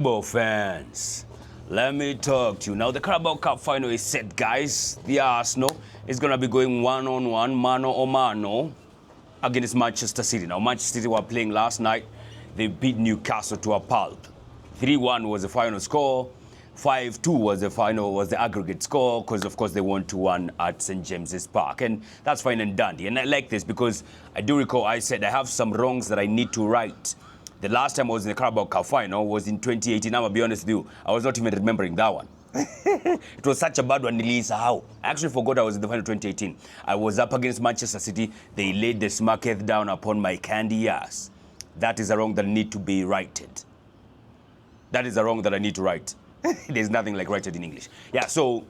Carabao fans, let me talk to you. Now, the Carabao Cup final is set, guys. The Arsenal is going to be going one-on-one, mano-a-mano, against Manchester City. Now, Manchester City were playing last night. They beat Newcastle to a pulp. 3-1 was the final score. 5-2 was the aggregate score, because of course they won 2-1 at St. James's Park, and that's fine and dandy. And I like this because I do recall I said I have some wrongs that I need to right. The last time I was in the Carabao Cup final was in 2018. I'm gonna be honest with you, I was not even remembering that one. It was such a bad one, nilisahau. I actually forgot I was in the final 2018. I was up against Manchester City. They laid the smacketh down upon my candy ass. That is a wrong that need to be righted. That is a wrong that I need to right. There's nothing like righted in English. Yeah, so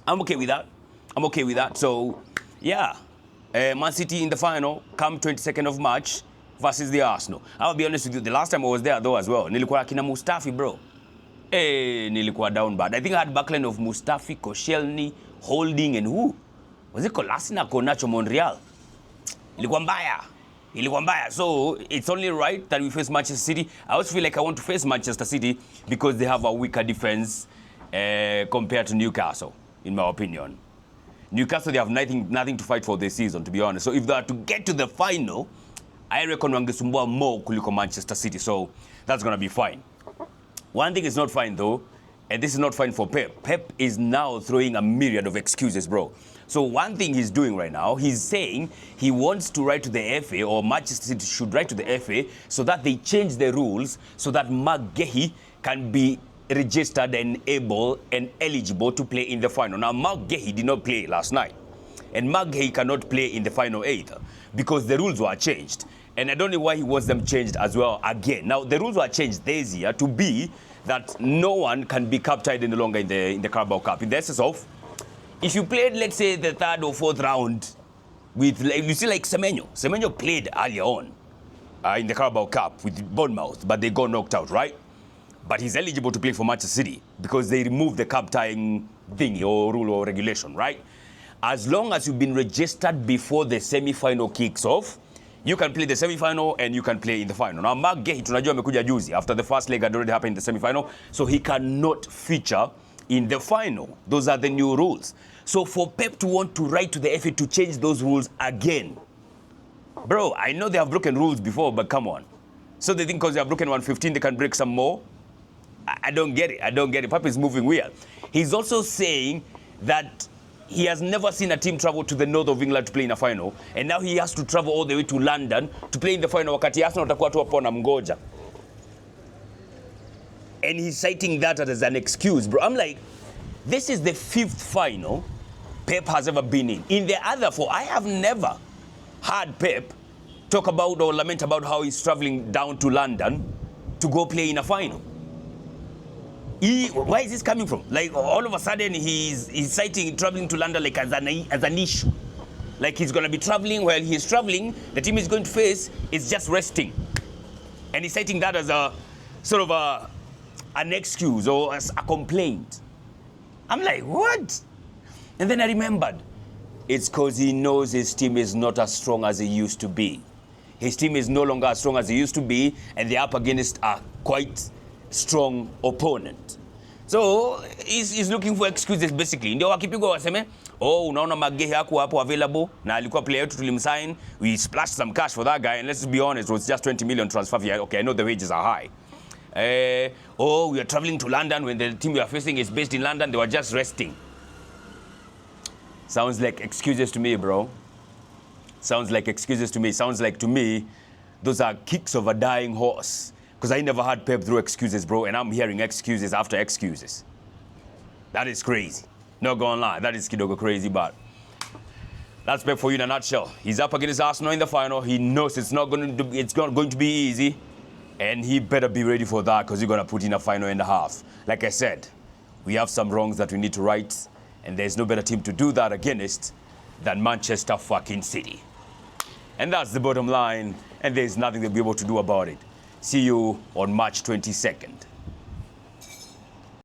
I'm okay with that. I'm okay with that. So, yeah, Man City in the final come 22nd of March versus the Arsenal. I'll be honest with you, the last time I was there though as well, nilikuwa kina Mustafi, bro. Nilikuwa down bad. I think I had backline of Mustafi, Koscielny, Holding, and who? Was it Kolasinac or Nacho Monreal? Ilikuwa mbaya. So it's only right that we face Manchester City. I also feel like I want to face Manchester City because they have a weaker defense compared to Newcastle, in my opinion. Newcastle, they have nothing to fight for this season, to be honest. So if they are to get to the final, I reckon wangesumbua more kuliko Manchester City. So that's going to be fine. One thing is not fine though, and this is not fine for Pep. Pep is now throwing a myriad of excuses, bro. So one thing he's doing right now, he's saying he wants to write to the FA, or Manchester City should write to the FA, so that they change the rules so that Mark Gehi can be registered and able and eligible to play in the final. Now, Mark Gehi did not play last night, and Mark Gehi cannot play in the final either because the rules were changed. And I don't know why he wants them changed as well again. Now, the rules were changed this year to be that no one can be captained any longer in the Carabao Cup. In the essence of, if you played, let's say, the third or fourth round with, you see, like Semenyo played earlier on in the Carabao Cup with Bournemouth, but they got knocked out, right? But he's eligible to play for Manchester City because they removed the captain thing or rule or regulation, right? As long as you've been registered before the semi-final kicks off, you can play the semi-final and you can play in the final. Now, Mark Gehi, tunajua amekuja juzi after the first leg had already happened in the semi-final, so he cannot feature in the final. Those are the new rules. So for Pep to want to write to the FA to change those rules again, bro, I know they have broken rules before, but come on. So they think because they have broken 115, they can break some more? I don't get it. Pep is moving weird. He's also saying that he has never seen a team travel to the north of England to play in a final, and now he has to travel all the way to London to play in the final wakati Arsenal watakuwa tu hapo na mgoja. And he's citing that as an excuse, bro. I'm like, this is the 5th final Pep has ever been in. In the other 4, I have never heard Pep talk about or lament about how he's traveling down to London to go play in a final. Where is this coming from? Like, all of a sudden, he's citing traveling to London like as an issue. Like he's going to be traveling. While he's traveling, the team is going to face is just resting. And he's citing that as a sort of an excuse or as a complaint. I'm like, what? And then I remembered, it's because he knows his team is not as strong as it used to be. His team is no longer as strong as it used to be, and they're up against a quite strong opponent. So he's looking for excuses basically. Ndio wakipigwa waseme, oh, unaona Magehi hapo available na alikuwa player yetu tulimsign, we splashed some cash for that guy, and let's be honest, it was just 20 million transfer fee. Okay, I know the wages are high. We are traveling to London when the team we are facing is based in London, they were just resting. Sounds like excuses to me, bro. Sounds like excuses to me. Sounds like to me, those are kicks of a dying horse. Because I never had Pep through excuses, bro, and I'm hearing excuses after excuses. That is crazy. Not gonna lie, that is kidogo crazy, but that's Pep for you in a nutshell. He's up against Arsenal in the final. He knows it's not going to be easy, and he better be ready for that because he's gonna put in a final and a half. Like I said, we have some wrongs that we need to right, and there's no better team to do that against than Manchester fucking City. And that's the bottom line, and there's nothing they'll be able to do about it. See you on March 22nd.